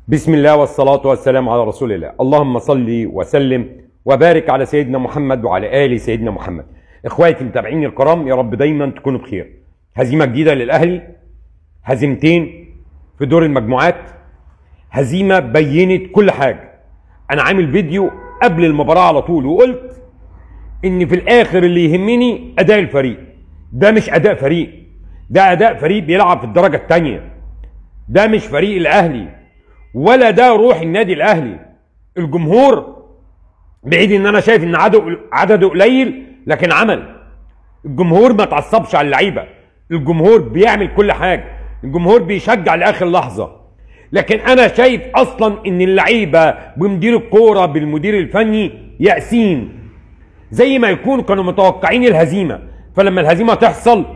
بسم الله والصلاة والسلام على رسول الله. اللهم صل وسلم وبارك على سيدنا محمد وعلى آل سيدنا محمد. اخواتي متابعيني الكرام، يا رب دايما تكونوا بخير. هزيمة جديدة للأهلي، هزيمتين في دور المجموعات، هزيمة بينت كل حاجة. أنا عامل فيديو قبل المباراة على طول وقلت إن في الآخر اللي يهمني أداء الفريق. ده مش أداء فريق، ده أداء فريق بيلعب في الدرجة الثانية. ده مش فريق الأهلي ولا ده روح النادي الاهلي. الجمهور بعيد ان انا شايف ان عدده قليل، لكن عمل. الجمهور ما تعصبش على اللعيبه، الجمهور بيعمل كل حاجه، الجمهور بيشجع لاخر لحظه. لكن انا شايف اصلا ان اللعيبه بمدير الكوره بالمدير الفني يأسين، زي ما يكونوا كانوا متوقعين الهزيمه، فلما الهزيمه تحصل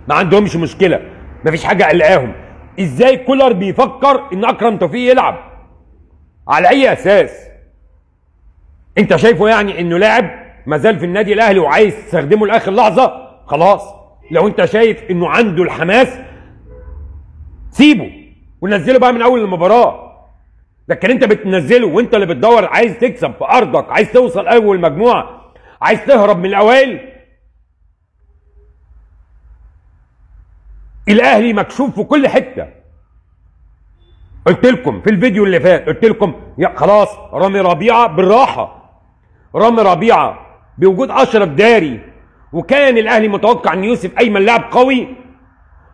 ما عندهمش مشكله، مفيش حاجه قلقاهم. ازاي كولر بيفكر ان اكرم توفيق يلعب؟ على اي اساس؟ انت شايفه يعني انه لاعب ما زال في النادي الاهلي وعايز تستخدمه لاخر لحظه؟ خلاص، لو انت شايف انه عنده الحماس سيبه ونزله بقى من اول المباراه. لكن انت بتنزله وانت اللي بتدور، عايز تكسب في ارضك، عايز توصل اول مجموعه، عايز تهرب من الاوائل. الاهلي مكشوف في كل حته. قلت لكم في الفيديو اللي فات، قلت لكم خلاص رامي ربيعه بالراحه. رامي ربيعه بوجود اشرف داري، وكان الاهلي متوقع ان يوسف ايمن لاعب قوي،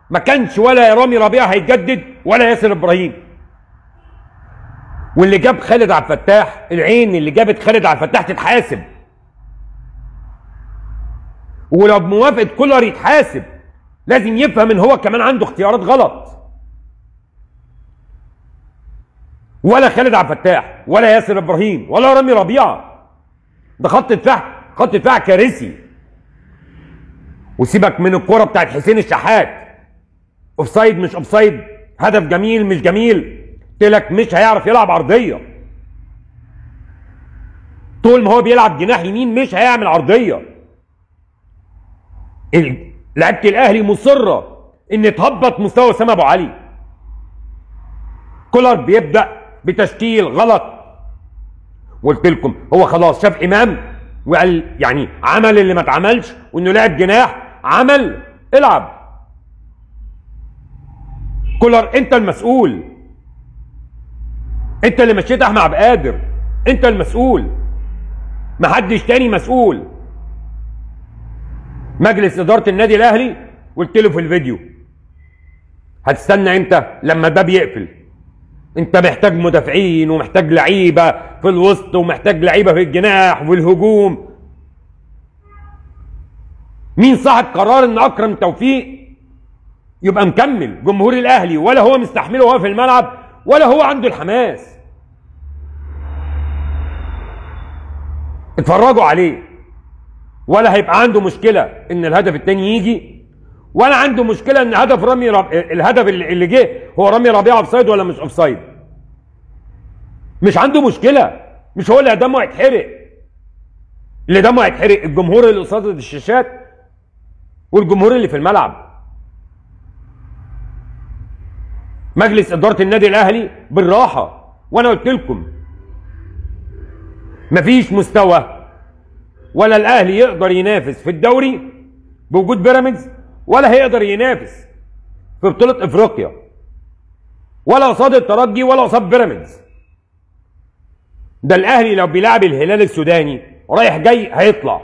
ما كانش ولا رامي ربيعه هيتجدد ولا ياسر ابراهيم. واللي جاب خالد عبد الفتاح، العين اللي جابت خالد عبد الفتاح تتحاسب، ولو بموافقه كولر يتحاسب. لازم يفهم ان هو كمان عنده اختيارات غلط. ولا خالد عبد الفتاح ولا ياسر ابراهيم ولا رامي ربيعه، ده خط دفاع، خط دفاع كارثي. وسيبك من الكوره بتاعت حسين الشحات، اوفسايد مش اوفسايد، هدف جميل مش جميل، قلت لك مش هيعرف يلعب عرضيه. طول ما هو بيلعب جناح يمين مش هيعمل عرضيه. لعيبه الاهلي مصره ان تهبط مستوى اسامه ابو علي. كولر بيبدا بتشكيل غلط. وقلت لكم هو خلاص شاف امام وقال يعني عمل اللي ما اتعملش، وانه لعب جناح عمل. العب كولر، انت المسؤول، انت اللي مشيت احمد عبد القادر، انت المسؤول، محدش تاني مسؤول. مجلس اداره النادي الاهلي قلت له في الفيديو هتستنى امتى؟ لما الباب يقفل. انت محتاج مدافعين ومحتاج لعيبه في الوسط ومحتاج لعيبه في الجناح وفي الهجوم. مين صاحب قرار ان اكرم توفيق يبقى مكمل؟ جمهور الاهلي، ولا هو مستحمله وهو في الملعب ولا هو عنده الحماس. اتفرجوا عليه، ولا هيبقى عنده مشكله ان الهدف الثاني يجي، ولا عنده مشكله ان هدف الهدف اللي جه هو رامي ربيعه اوفسايد ولا مش اوفسايد. مش عنده مشكله، مش هو اللي دمه هيتحرق. اللي دمه هيتحرق الجمهور اللي قصاد الشاشات والجمهور اللي في الملعب. مجلس اداره النادي الاهلي بالراحه. وانا قلت لكم مفيش مستوى، ولا الاهلي يقدر ينافس في الدوري بوجود بيراميدز، ولا هيقدر ينافس في بطوله افريقيا، ولا قصاد الترجي ولا قصاد بيراميدز. ده الاهلي لو بيلعب الهلال السوداني رايح جاي هيطلع.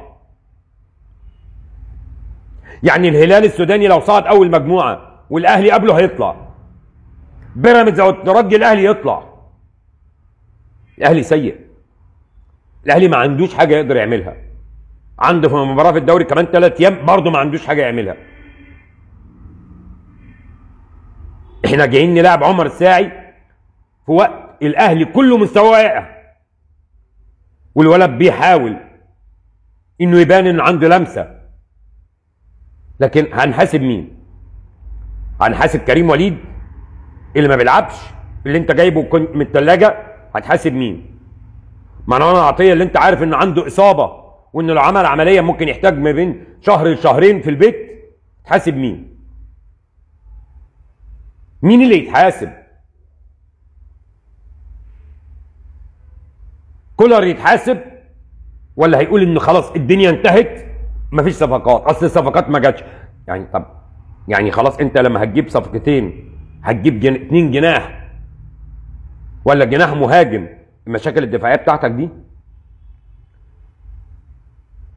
يعني الهلال السوداني لو صعد اول مجموعه والاهلي قبله هيطلع. بيراميدز او الترجي الاهلي يطلع. الاهلي سيء، الاهلي ما عندوش حاجه يقدر يعملها. عنده في مباراه في الدوري كمان 3 ايام برضه ما عندوش حاجه يعملها. احنا جايين نلعب عمر الساعي في وقت الاهلي كله مستواه واقع، والولد بيحاول انه يبان انه عنده لمسه. لكن هنحاسب مين؟ هنحاسب كريم وليد اللي ما بيلعبش، اللي انت جايبه من الثلاجه؟ هتحاسب مين؟ مروان عطيه اللي انت عارف انه عنده اصابه وانه لو عمل عمليه ممكن يحتاج ما بين شهر لشهرين في البيت؟ تحاسب مين؟ مين اللي يتحاسب؟ كولر يتحاسب ولا هيقول ان خلاص الدنيا انتهت مفيش صفقات؟ اصل الصفقات ما جاتش. يعني طب يعني خلاص انت لما هتجيب صفقتين هتجيب 2 جناح ولا جناح مهاجم؟ المشاكل الدفاعيه بتاعتك دي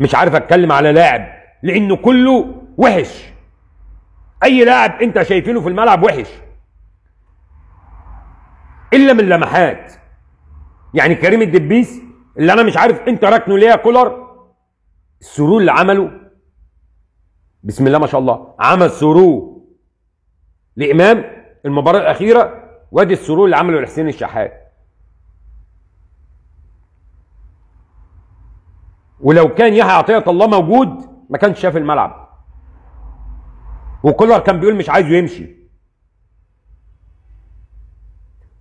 مش عارف اتكلم على لاعب لانه كله وحش. اي لاعب انت شايفينه في الملعب وحش الا من لمحات. يعني كريم الدبيس اللي انا مش عارف انت راكنه ليه يا كولر، السرور اللي عمله بسم الله ما شاء الله، عمل سرور لامام المباراه الاخيره، وادي السرور اللي عمله لحسين الشحات. ولو كان يحيى عطية الله موجود ما كانش شاف الملعب. وكولر كان بيقول مش عايزه يمشي.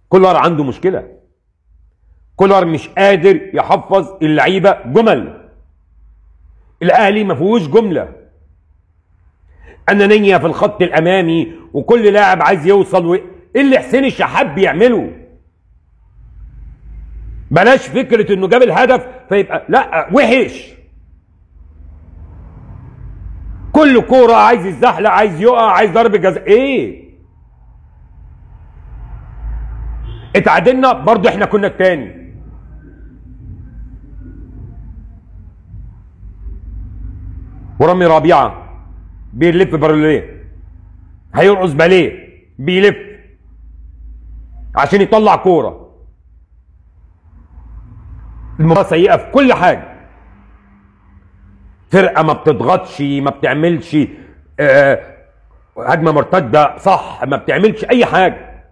كولر عنده مشكله. كولر مش قادر يحفظ اللعيبه جمل. الاهلي ما فيهوش جمله، انانيه في الخط الامامي وكل لاعب عايز يوصل ايه اللي حسين الشحات بيعمله؟ بلاش فكره انه جاب الهدف فيبقى لا وحش. كل كوره عايز يتزحلق، عايز يقع، عايز ضربه جزاء. ايه اتعادلنا برضو احنا كنا التاني. ورامي ربيعه بيلف باليه، هيرقص باليه بيلف عشان يطلع كوره. المباراه سيئه في كل حاجه. فرقه ما بتضغطش، ما بتعملش هجمه مرتده صح، ما بتعملش اي حاجه.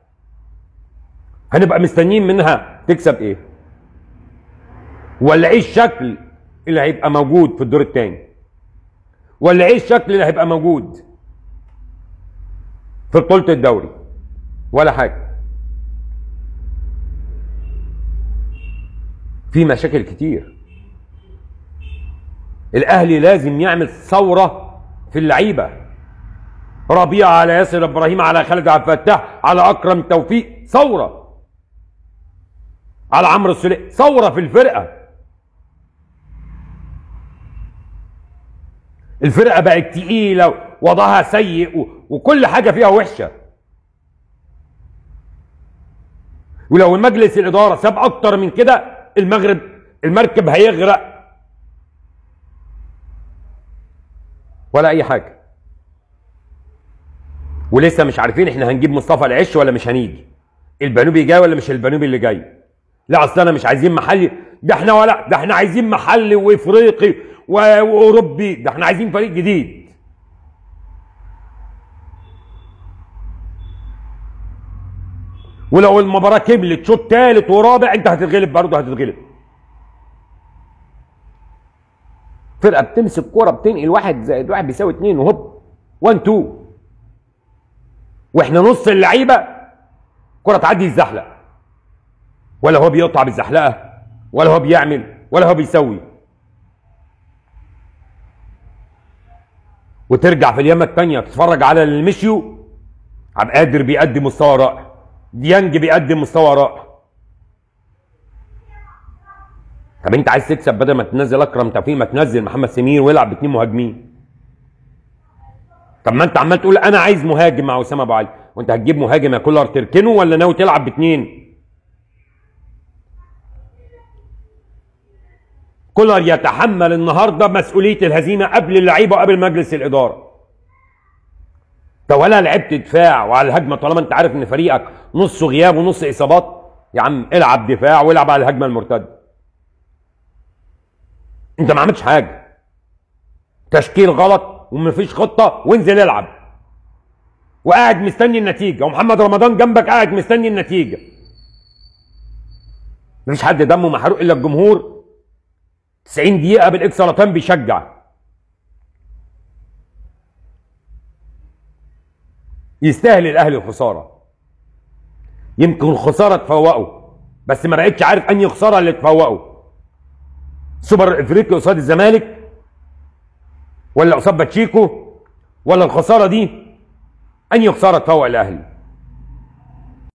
هنبقى مستنيين منها تكسب ايه؟ ولا ايه الشكل اللي هيبقى موجود في الدور الثاني؟ ولا ايه الشكل اللي هيبقى موجود في بطولة الدوري؟ ولا حاجة. في مشاكل كتير. الاهلي لازم يعمل ثورة في اللعيبة. ربيعة على ياسر ابراهيم على خالد عبد الفتاح على اكرم توفيق، ثورة. على عمرو السولية، ثورة في الفرقة. الفرقة بقت تقيلة، وضعها سيء وكل حاجة فيها وحشة. ولو المجلس الإدارة ساب أكتر من كده المركب هيغرق. ولا أي حاجة. ولسه مش عارفين احنا هنجيب مصطفى العش ولا مش هنيجي. البنوبي جاي ولا مش البنوبي اللي جاي. لا اصل انا مش عايزين محلي، ده احنا عايزين محلي وافريقي واوروبي، ده احنا عايزين فريق جديد. ولو المباراه كملت شوط ثالث ورابع انت هتتغلب، برضه هتتغلب. فرقه بتمسك كوره بتنقل 1 زائد 1 بيساوي 2 وهوب 1 2، واحنا نص اللعيبه كره تعدي الزحلق، ولا هو بيقطع بالزحلقه ولا هو بيعمل ولا هو بيسوي. وترجع في اليمه الثانيه تتفرج على المشيو، عبد القادر بيقدم مستوى رائع، ديانج بيقدم مستوى رائع. طب انت عايز تكسب بدل ما تنزل اكرم توفيق ما تنزل محمد سمير ويلعب ب2 مهاجمين. طب ما انت عمال تقول انا عايز مهاجم مع اسامه ابو علي، وانت هتجيب مهاجم يا كولر تركنه ولا ناوي تلعب ب2؟ كولر يتحمل النهارده مسؤوليه الهزيمه قبل اللعيبه وقبل مجلس الاداره. طب ولا لعبت دفاع وعلى الهجمه طالما انت عارف ان فريقك نصه غياب ونص اصابات؟ يا عم العب دفاع والعب على الهجمه المرتده. انت ما عملتش حاجه. تشكيل غلط ومفيش خطه وانزل العب. وقاعد مستني النتيجه، ومحمد رمضان جنبك قاعد مستني النتيجه. مفيش حد دمه محروق الا الجمهور. 90 دقيقه بالاكسترا تايم بيشجع. يستاهل الاهلي الخساره. يمكن الخساره تفوقه، بس ما بقتش عارف انهي خساره اللي تفوقه. سوبر الافريقي قصاد الزمالك ولا قصاد باتشيكو، ولا الخساره دي انهي خساره تفوق الاهلي؟